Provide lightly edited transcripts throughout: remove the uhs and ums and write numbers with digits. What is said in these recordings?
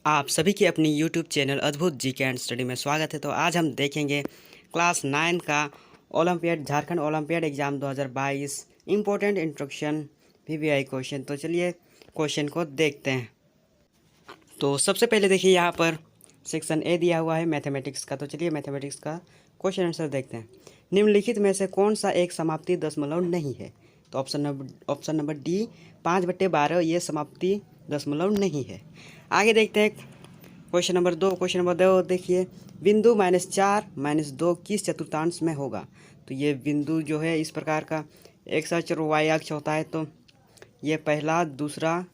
आप सभी के अपनी YouTube चैनल अद्भुत जीके एंड स्टडी में स्वागत है। तो आज हम देखेंगे क्लास 9 का olympiad Jharkhand olympiad exam 2022 important introduction VVI question. तो चलिए क्वेश्चन को देखते हैं। तो सबसे पहले देखिए यहाँ पर सेक्शन ए दिया हुआ है मैथमेटिक्स का। तो चलिए मैथमेटिक्स का क्वेश्चन आंसर देखते हैं। निम्नलिखित में से कौन सा एक समाप्ति दशमलव नहीं है? तो ऑप्शन नंबर डी 5/12 ये समाप्ति दशमलव नहीं है। आगे देखते हैं क्वेश्चन नंबर 2। क्वेश्चन नंबर 2 देखिए, बिंदु -4 -2 किस चतुर्थांश में होगा? तो ये बिंदु जो है इस प्रकार का एक्स अक्ष और वाई अक्ष होता है। तो ये पहला, दूसरा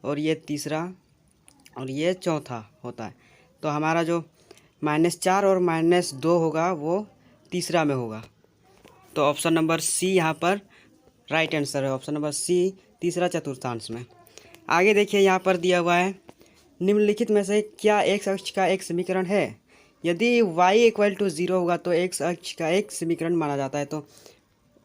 और ये तीसरा और ये चौथा होता है। तो हमारा जो -4 और -2 होगा वो तीसरा में होगा। तो ऑप्शन नंबर सी यहाँ पर राइट आंसर है। ऑप्शन नंबर सी तीसरा चतुर्थांश में। आगे देखिए यहाँ पर दिया हुआ है, निम्नलिखित में से क्या एक्स अक्ष का एक समीकरण है? यदि y = 0 होगा तो एक्स अक्ष का एक समीकरण माना जाता है। तो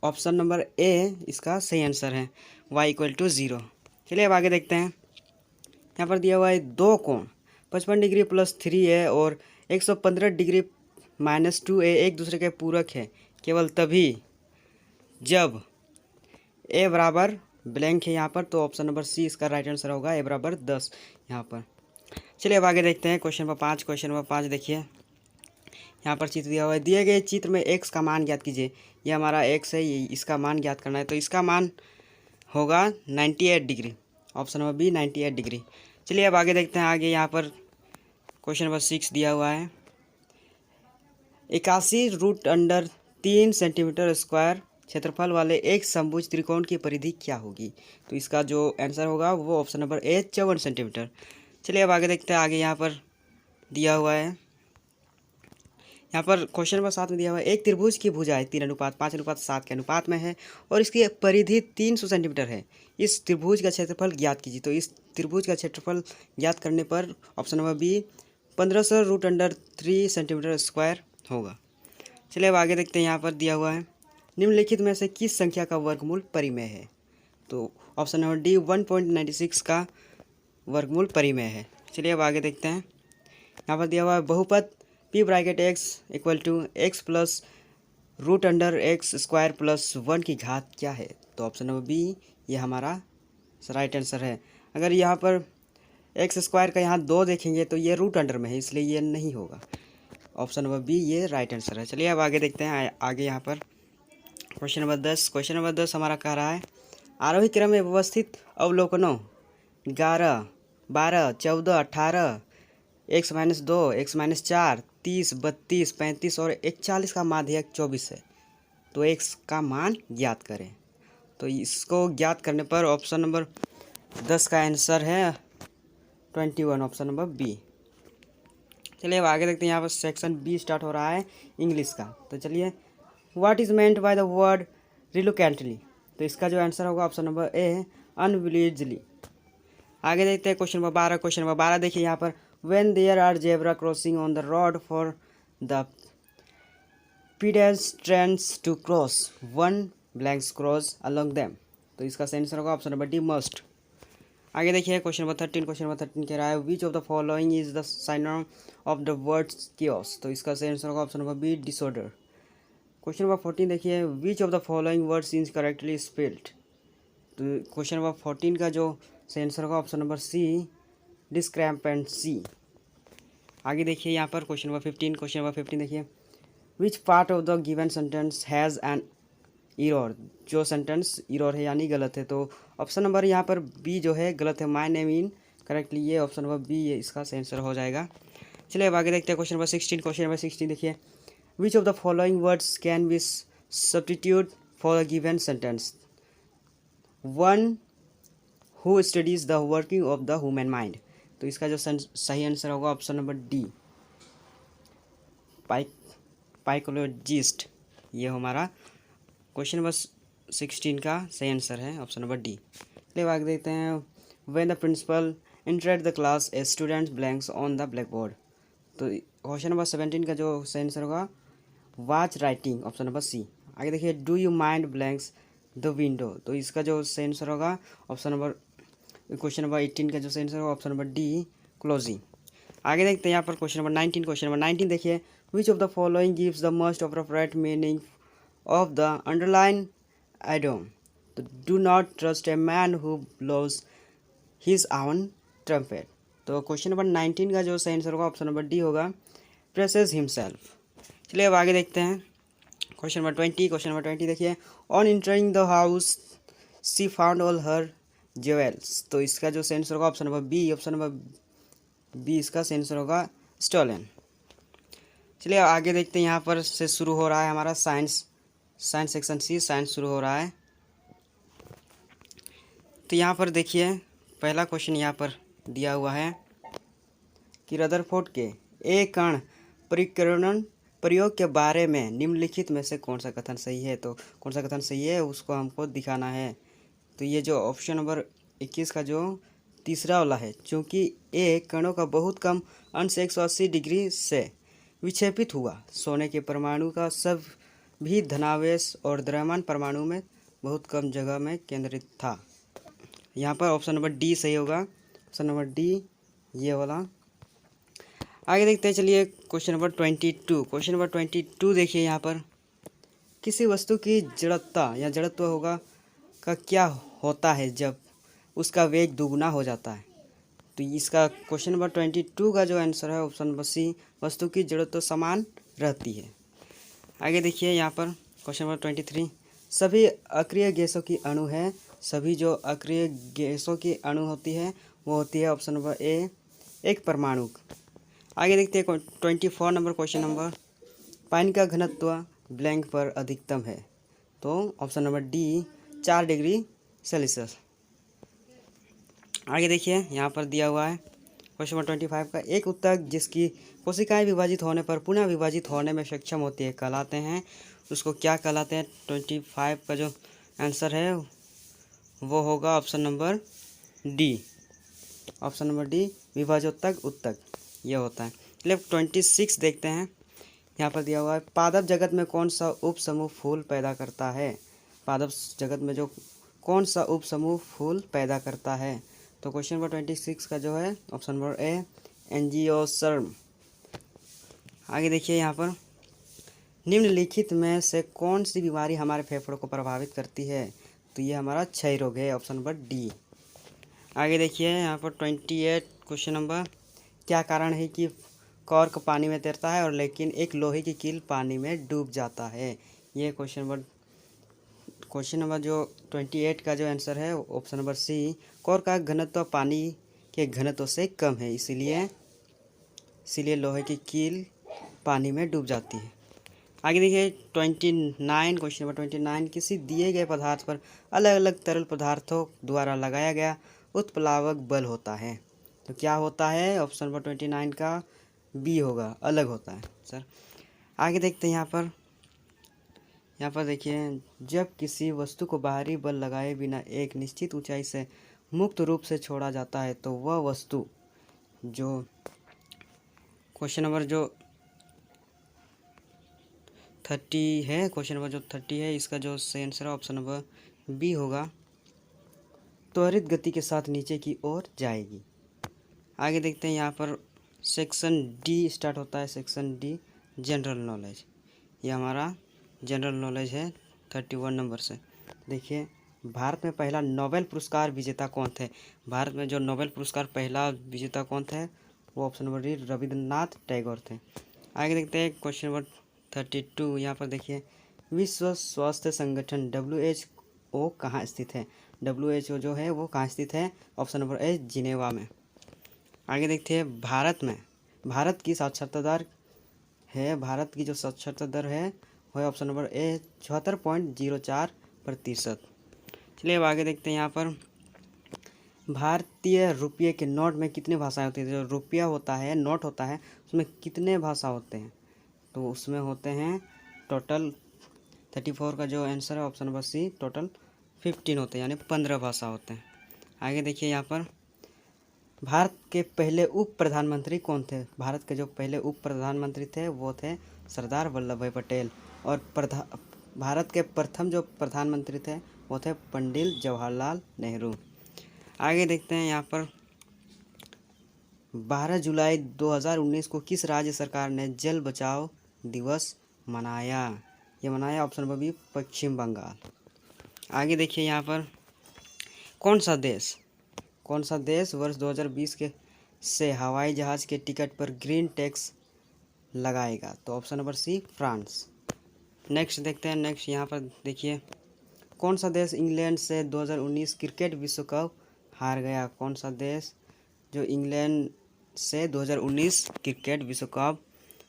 ऑप्शन नंबर ए इसका सही आंसर है, y = 0। चलिए अब आगे देखते हैं। यहाँ पर दिया हुआ है दो कोण 55 डिग्री +3a और 115 डिग्री -2a एक दूसरे के पूरक है केवल तभी जब a बराबर ब्लैंक है यहाँ पर। तो ऑप्शन नंबर सी इसका राइट आंसर होगा, a बराबर 10 यहाँ पर। चलिए अब आगे देखते हैं क्वेश्चन नंबर 5। क्वेश्चन नंबर 5 देखिए, यहाँ पर चित्र दिया हुआ है, दिए गए चित्र में x का मान ज्ञात कीजिए। ये हमारा x है, ये इसका मान ज्ञात करना है। तो इसका मान होगा 98 degree. Option number B 98 degree. चलिए अब आगे देखते हैं। आगे यहाँ पर क्वेश्चन नंबर 6 दिया हुआ है, 81√3 सेंटीमीटर स्क्वायर क्षेत्रफल वाले एक समभुज त्रिकोण की परिधि क्या होगी? तो इसका जो आंसर होगा वो ऑप्शन नंबर ए 54 सेंटीमीटर। चलिए अब आगे देखते हैं। आगे यहाँ पर दिया हुआ है, यहाँ पर क्वेश्चन नंबर 7 में दिया हुआ है, एक त्रिभुज की भुजाएं 3:5:7 के अनुपात में है और इसकी परिधि 300 सेंटीमीटर है। इस त्रिभुज का क्षेत्रफल ज्ञात कीजिए। तो इस त्रिभुज का क्षेत्रफल ज्ञात करने पर option number B 1500√3 centimetre square होगा। चलिए अब आगे देखते हैं। यहाँ पर दिया हुआ है, निम्नलिखित में से किस संख्या का वर्गमूल परिमेय है? तो ऑप्शन नंबर डी 1.96 का वर्गमूल परिमेय है। चलिए अब आगे देखते हैं। यहाँ पर दिया हुआ है, बहुपद p bracket x = x + √x² + 1 की घात क्या है? तो ऑप्शन नंबर बी ये हमारा राइट आंसर है। अगर यहाँ पर x² का यहाँ 2 देखेंगे तो ये रूट अंडर में है, इसलिए ये नहीं होगा। ऑप्शन नंबर बी ये राइट आंसर है। चलिए अब आगे देखते हैं। आगे यहाँ पर क्वेश्चन नंबर 10। क्वेश्चन नंबर 10 हमारा कह रहा है, आरोही क्रम में व्यवस्थित अवलोकनों 11, 12, 14, 18, x-2, x-4, 30, 32, 35 और 41 का माध्यक 24 है। तो x का मान ज्ञात करें। तो इसको ज्ञात करने पर ऑप्शन नंबर 10 का आंसर है 21, ऑप्शन नंबर बी। चलिए अब आगे देखते हैं। यहाँ पर सेक्शन बी स्टार्ट हो रहा है इंग्लिश का। तो चलिए, what is meant by the word reluctantly? तो इसका जो आंसर होगा ऑप्शन नंबर ए अनविलेजली। आगे देखते हैं क्वेश्चन नंबर 12। क्वेश्चन नंबर 12 देखिए यहाँ पर, when there are zebra crossing on the road for the pedestrians to cross, one blank cross along them। तो इसका आंसर होगा ऑप्शन नंबर डी मस्ट। आगे देखिए क्वेश्चन नंबर 13। क्वेश्चन नंबर 13 कह रहा है, which of the following is the synonym of the word chaos? तो इसका आंसर होगा option number B disorder. Question number 14 देखिए, which of the following words is correctly spelled? तो क्वेश्चन नंबर 14 का जो आंसर होगा ऑप्शन नंबर सी discrepancy. आगे देखिए यहाँ पर क्वेश्चन नंबर 15। क्वेश्चन नंबर 15 देखिए, which part of the given sentence has an error? जो सेंटेंस एरर है यानी गलत है। तो ऑप्शन नंबर यहाँ पर बी जो है गलत है, माय नेम इन करेक्टली, ये ऑप्शन नंबर बी ये इसका आंसर हो जाएगा। चलिए अब आगे देखते हैं क्वेश्चन नंबर 16। क्वेश्चन नंबर 16 देखिए, which of the following words can be substitute for the given sentence? One who studies the working of the human mind. तो इसका जो सही आंसर होगा ऑप्शन नंबर डी पाइकोलॉजिस्ट। ये हमारा क्वेश्चन नंबर 16 का सही आंसर है, ऑप्शन नंबर डी। चलिए आगे देखते हैं, when the principal entered the class a student blanks on the black board. तो क्वेश्चन नंबर 17 का जो सही आंसर होगा watch writing, option number C. आगे देखिए, do you mind blanks the window. तो इसका जो सही आंसर होगा ऑप्शन नंबर क्वेश्चन नंबर 18 का जो सही आंसर होगा ऑप्शन नंबर डी क्लोजिंग। आगे देखते हैं यहाँ पर क्वेश्चन नंबर 19। क्वेश्चन नंबर 19 देखिए, which of the following gives the most appropriate meaning of the underline idiom, do not trust a man who blows his own trumpet. तो question number 19 का जो सही आंसर होगा ऑप्शन नंबर डी होगा, praises himself. चलिए अब आगे देखते हैं क्वेश्चन नंबर 20। क्वेश्चन नंबर 20 देखिए, on entering the house she found all her jewels. तो इसका जो सही आंसर होगा option number B, option number B इसका सही आंसर होगा, स्टोलन। चलिए आगे देखते हैं, यहाँ पर से शुरू हो रहा है हमारा साइंस सेक्शन सी, साइंस शुरू हो रहा है। तो यहाँ पर देखिए पहला क्वेश्चन यहाँ पर दिया हुआ है कि रदरफोर्ड के एक कण परिकरण प्रयोग के बारे में निम्नलिखित में से कौन सा कथन सही है। तो कौन सा कथन सही है उसको हमको दिखाना है। तो ये जो ऑप्शन नंबर 21 का जो तीसरा वाला है, चूँकि एक कणों का बहुत कम अंश 180 डिग्री से विक्षेपित हुआ, सोने के परमाणु का सब भी धनावेश और द्रव्यमान परमाणु में बहुत कम जगह में केंद्रित था। यहाँ पर ऑप्शन नंबर डी सही होगा, ऑप्शन नंबर डी ये वाला। आगे देखते हैं, चलिए क्वेश्चन नंबर 22। क्वेश्चन नंबर 22 देखिए, यहाँ पर किसी वस्तु की जड़ता या जड़त्व होगा का क्या होता है जब उसका वेग दुगुना हो जाता है। तो इसका क्वेश्चन नंबर 22 का जो आंसर है ऑप्शन नंबर सी, वस्तु की जड़त्व समान रहती है। आगे देखिए यहाँ पर क्वेश्चन नंबर 23, सभी अक्रिय गैसों की अणु है, सभी जो अक्रिय गैसों की अणु होती है वो होती है ऑप्शन नंबर ए, एक परमाणु। आगे देखते हैं 24 नंबर क्वेश्चन नंबर, पानी का घनत्व ब्लैंक पर अधिकतम है। तो option number D 4 degree Celsius. आगे देखिए यहाँ पर दिया हुआ है क्वेश्चन नंबर 25 का, एक ऊतक जिसकी कोशिकाएं विभाजित होने पर पुनः विभाजित होने में सक्षम होती है कहलाते हैं, उसको क्या कहलाते हैं। 25 का जो आंसर है वो होगा option number D, option number D, विभाजोत्तक ऊतक ये होता है। चलिए 26 देखते हैं, यहाँ पर दिया हुआ है, पादप जगत में कौन सा उप समूह फूल पैदा करता है। पादप जगत में जो कौन सा उप समूह फूल पैदा करता है। तो क्वेश्चन नंबर 26 का जो है ऑप्शन नंबर ए, एंजियोस्पर्म। आगे देखिए यहाँ पर, निम्नलिखित में से कौन सी बीमारी हमारे फेफड़ों को प्रभावित करती है। तो ये हमारा क्षय रोग है, ऑप्शन नंबर डी। आगे देखिए यहाँ पर 28 क्वेश्चन नंबर, क्या कारण है कि कॉर्क पानी में तैरता है और लेकिन एक लोहे की कील पानी में डूब जाता है। ये क्वेश्चन नंबर जो 28 का जो आंसर है ऑप्शन नंबर सी, कॉर्क का घनत्व पानी के घनत्व से कम है, इसीलिए लोहे की कील पानी में डूब जाती है। आगे देखिए 29 क्वेश्चन नंबर 29, किसी दिए गए पदार्थ पर अलग अलग तरल पदार्थों द्वारा लगाया गया उत्प्लावक बल होता है। तो क्या होता है, ऑप्शन नंबर 29 का बी होगा, अलग होता है सर। आगे देखते हैं यहाँ पर देखिए, जब किसी वस्तु को बाहरी बल लगाए बिना एक निश्चित ऊंचाई से मुक्त रूप से छोड़ा जाता है तो वह वस्तु, जो क्वेश्चन नंबर जो 30 है, क्वेश्चन नंबर जो 30 है, इसका जो सही आंसर है ऑप्शन नंबर बी होगा, त्वरित गति के साथ नीचे की ओर जाएगी। आगे देखते हैं यहाँ पर सेक्शन डी स्टार्ट होता है, सेक्शन डी जनरल नॉलेज, ये हमारा जनरल नॉलेज है 31 नंबर से। देखिए भारत में पहला नोबेल पुरस्कार विजेता कौन थे। भारत में जो नोबेल पुरस्कार पहला विजेता कौन थे, वो option number D, Rabindranath Tagore थे। आगे देखते हैं क्वेश्चन नंबर 32, यहाँ पर देखिए, विश्व स्वास्थ्य संगठन WHO कहाँ स्थित है। WHO जो है वो कहाँ स्थित है, ऑप्शन नंबर ए, जिनेवा में। आगे देखते हैं भारत की साक्षरता दर है, भारत की जो साक्षरता दर है वो है ऑप्शन नंबर ए, 74.04%। चलिए अब आगे देखते हैं, यहाँ पर भारतीय रुपये के नोट में कितनी भाषाएं होती है। जो रुपया होता है, नोट होता है, उसमें कितने भाषा होते हैं। तो उसमें होते हैं टोटल 34 का जो आंसर है ऑप्शन नंबर सी, टोटल 15 होते हैं, यानी 15 भाषा होते हैं। आगे देखिए यहाँ पर, भारत के पहले उप प्रधानमंत्री कौन थे। भारत के जो पहले उप प्रधानमंत्री थे वो थे सरदार वल्लभ भाई पटेल, और भारत के प्रथम जो प्रधानमंत्री थे वो थे पंडित जवाहरलाल नेहरू। आगे देखते हैं यहाँ पर 12 जुलाई 2019 को किस राज्य सरकार ने जल बचाओ दिवस मनाया? ये मनाया ऑप्शन नंबर बी पश्चिम बंगाल। आगे देखिए यहाँ पर कौन सा देश वर्ष 2020 के से हवाई जहाज़ के टिकट पर ग्रीन टैक्स लगाएगा? तो option number C France. Next देखते हैं। नेक्स्ट यहाँ पर देखिए कौन सा देश इंग्लैंड से 2019 क्रिकेट विश्व कप हार गया? कौन सा देश जो इंग्लैंड से 2019 क्रिकेट विश्व कप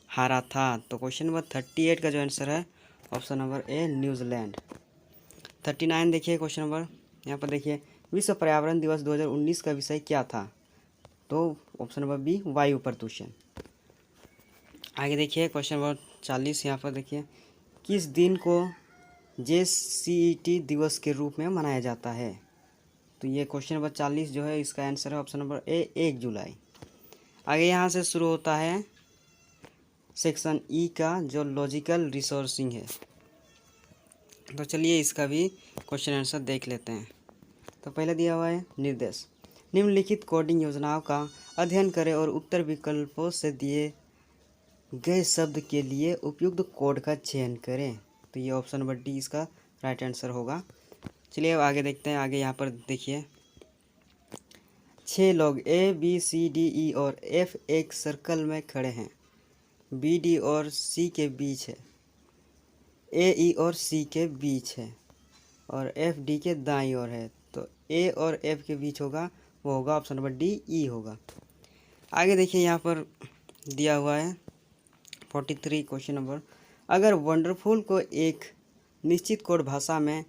हारा था? तो क्वेश्चन नंबर 38 का जो आंसर है ऑप्शन नंबर ए न्यूजीलैंड। 39 देखिए क्वेश्चन नंबर, यहाँ पर देखिए विश्व पर्यावरण दिवस 2019 का विषय क्या था? तो ऑप्शन नंबर बी वायु प्रदूषण। आगे देखिए क्वेश्चन नंबर 40, यहाँ पर देखिए किस दिन को JCET दिवस के रूप में मनाया जाता है? तो ये क्वेश्चन नंबर 40 जो है इसका आंसर है ऑप्शन नंबर ए 1 जुलाई। आगे यहाँ से शुरू होता है सेक्शन ई का जो लॉजिकल रिसोर्सिंग है। तो चलिए इसका भी क्वेश्चन आंसर देख लेते हैं। तो पहले दिया हुआ है निर्देश, निम्नलिखित कोडिंग योजनाओं का अध्ययन करें और उत्तर विकल्पों से दिए गए शब्द के लिए उपयुक्त कोड का चयन करें। तो ये ऑप्शन नंबर डी इसका राइट आंसर होगा। चलिए अब आगे देखते हैं। आगे यहाँ पर देखिए 6 लोग ABCDE और F एक सर्कल में खड़े हैं, BD और C के बीच है, AE और C के बीच है और FD के दाईं ओर है। तो A और F के बीच होगा वो होगा ऑप्शन नंबर डी E होगा। आगे देखिए यहाँ पर दिया हुआ है 43 क्वेश्चन नंबर, अगर वंडरफुल को एक निश्चित कोड भाषा में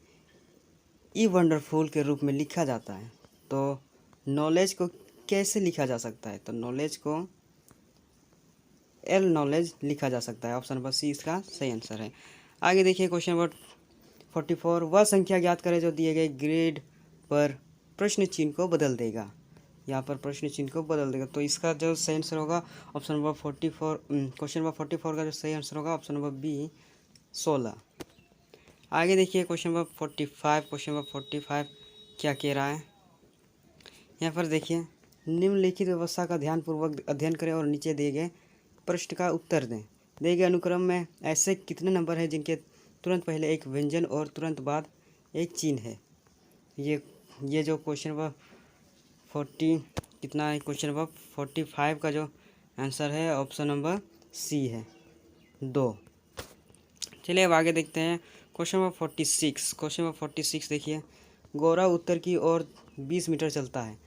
ई वंडरफुल के रूप में लिखा जाता है तो नॉलेज को कैसे लिखा जा सकता है? तो नॉलेज को एल नॉलेज लिखा जा सकता है। ऑप्शन नंबर सी इसका सही आंसर है। आगे देखिए क्वेश्चन नंबर 44, वह संख्या ज्ञात करें जो दिए गए ग्रिड पर प्रश्न चिन्ह को बदल देगा। यहाँ पर प्रश्न चिन्ह को बदल देगा। तो इसका जो सही आंसर होगा ऑप्शन नंबर 44, क्वेश्चन नंबर 44 का जो सही आंसर होगा ऑप्शन नंबर बी 16। आगे देखिए क्वेश्चन नंबर 45, क्वेश्चन नंबर 45 क्या कह रहा है? यहाँ पर देखिए निम्नलिखित व्यवस्था का ध्यानपूर्वक अध्ययन करें और नीचे दिए गए प्रश्न का उत्तर दें। दिए गए अनुक्रम में ऐसे कितने नंबर हैं जिनके तुरंत पहले एक व्यंजन और तुरंत बाद एक चिन्ह है? ये जो क्वेश्चन नंबर 40 कितना है, क्वेश्चन नंबर 45 का जो आंसर है ऑप्शन नंबर सी है 2। चलिए अब आगे देखते हैं क्वेश्चन नंबर 46। क्वेश्चन नंबर 46 देखिए, गौरव उत्तर की ओर 20 मीटर चलता है,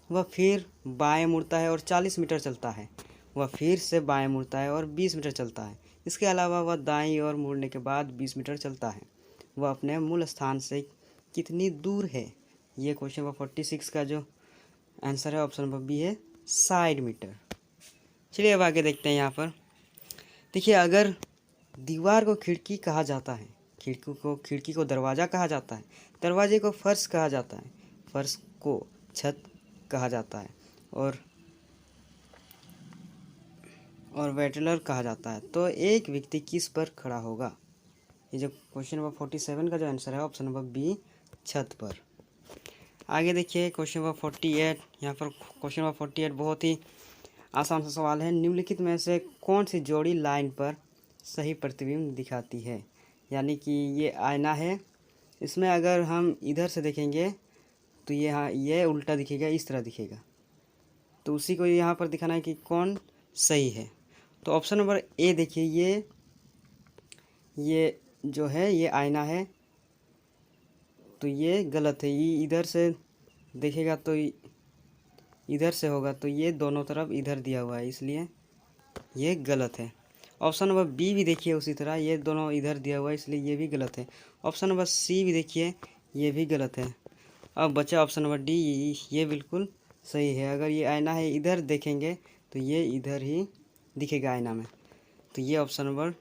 वह फिर बाएं मुड़ता है और 40 मीटर चलता है, वह फिर से बाएं मुड़ता है और 20 मीटर चलता है। इसके अलावा वह दाईं ओर मुड़ने के बाद 20 मीटर चलता है। वह अपने मूल स्थान से कितनी दूर है? ये क्वेश्चन नंबर 46 का जो आंसर है ऑप्शन नंबर बी है 60 मीटर। चलिए अब आगे देखते हैं। यहाँ पर देखिए अगर दीवार को खिड़की कहा जाता है, खिड़की को दरवाज़ा कहा जाता है, दरवाजे को फर्श कहा जाता है, फर्श को छत कहा जाता है और वेटलर कहा जाता है, तो एक व्यक्ति किस पर खड़ा होगा? ये जो क्वेश्चन नंबर 47 का जो आंसर है ऑप्शन नंबर बी छत पर। आगे देखिए क्वेश्चन नंबर 48। यहाँ पर क्वेश्चन नंबर 48 बहुत ही आसान सा सवाल है, निम्नलिखित में से कौन सी जोड़ी लाइन पर सही प्रतिबिंब दिखाती है? यानी कि ये आईना है, इसमें अगर हम इधर से देखेंगे तो ये उल्टा दिखेगा, इस तरह दिखेगा, तो उसी को यहाँ पर दिखाना है कि कौन सही है। तो ऑप्शन नंबर ए देखिए, ये जो है ये आईना है तो ये गलत है, ये इधर से देखेगा तो इधर से होगा, तो ये दोनों तरफ इधर दिया हुआ है इसलिए ये गलत है। ऑप्शन नंबर बी भी देखिए उसी तरह, ये दोनों इधर दिया हुआ है इसलिए ये भी गलत है। ऑप्शन नंबर सी भी देखिए ये भी गलत है। अब बचा ऑप्शन नंबर डी, ये बिल्कुल सही है। अगर ये आईना है इधर देखेंगे तो ये इधर ही दिखेगा आईना में, तो ये ऑप्शन नंबर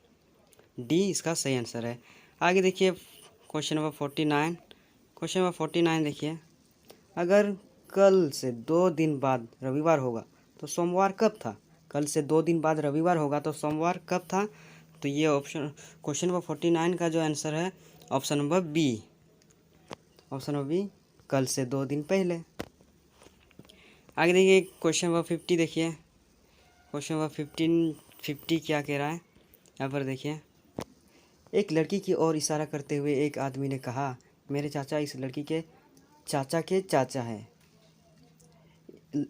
डी इसका सही आंसर है। आगे देखिए क्वेश्चन नंबर 49। क्वेश्चन नंबर 49 देखिए, अगर कल से 2 दिन बाद रविवार होगा तो सोमवार कब था? कल से 2 दिन बाद रविवार होगा तो सोमवार कब था? तो ये ऑप्शन क्वेश्चन नंबर 49 का जो आंसर है ऑप्शन नंबर बी, कल से 2 दिन पहले। आगे देखिए क्वेश्चन नंबर 50 देखिए। क्वेश्चन नंबर 50 क्या कह रहा है यहाँ पर देखिए। एक लड़की की ओर इशारा करते हुए एक आदमी ने कहा, मेरे चाचा इस लड़की के चाचा हैं।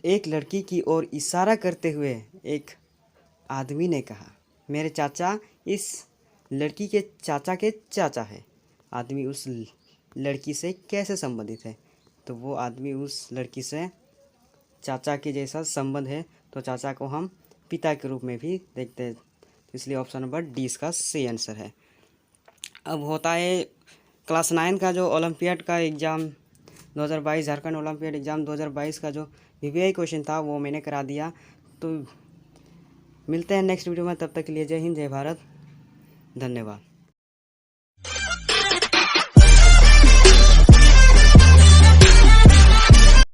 एक लड़की की ओर इशारा करते हुए एक आदमी ने कहा, मेरे चाचा इस लड़की के चाचा है। आदमी उस लड़की से कैसे संबंधित है? तो वो आदमी उस लड़की से चाचा के जैसा संबंध है, तो चाचा को हम पिता के रूप में भी देखते हैं। इसलिए ऑप्शन नंबर डी इसका सही आंसर है। अब होता है क्लास 9 का जो ओलंपियाड का एग्ज़ाम 2022, झारखंड ओलंपियाड एग्ज़ाम 2022 का जो वीवीआई क्वेश्चन था वो मैंने करा दिया। तो मिलते हैं नेक्स्ट वीडियो में, तब तक के लिए जय हिंद, जय भारत, धन्यवाद।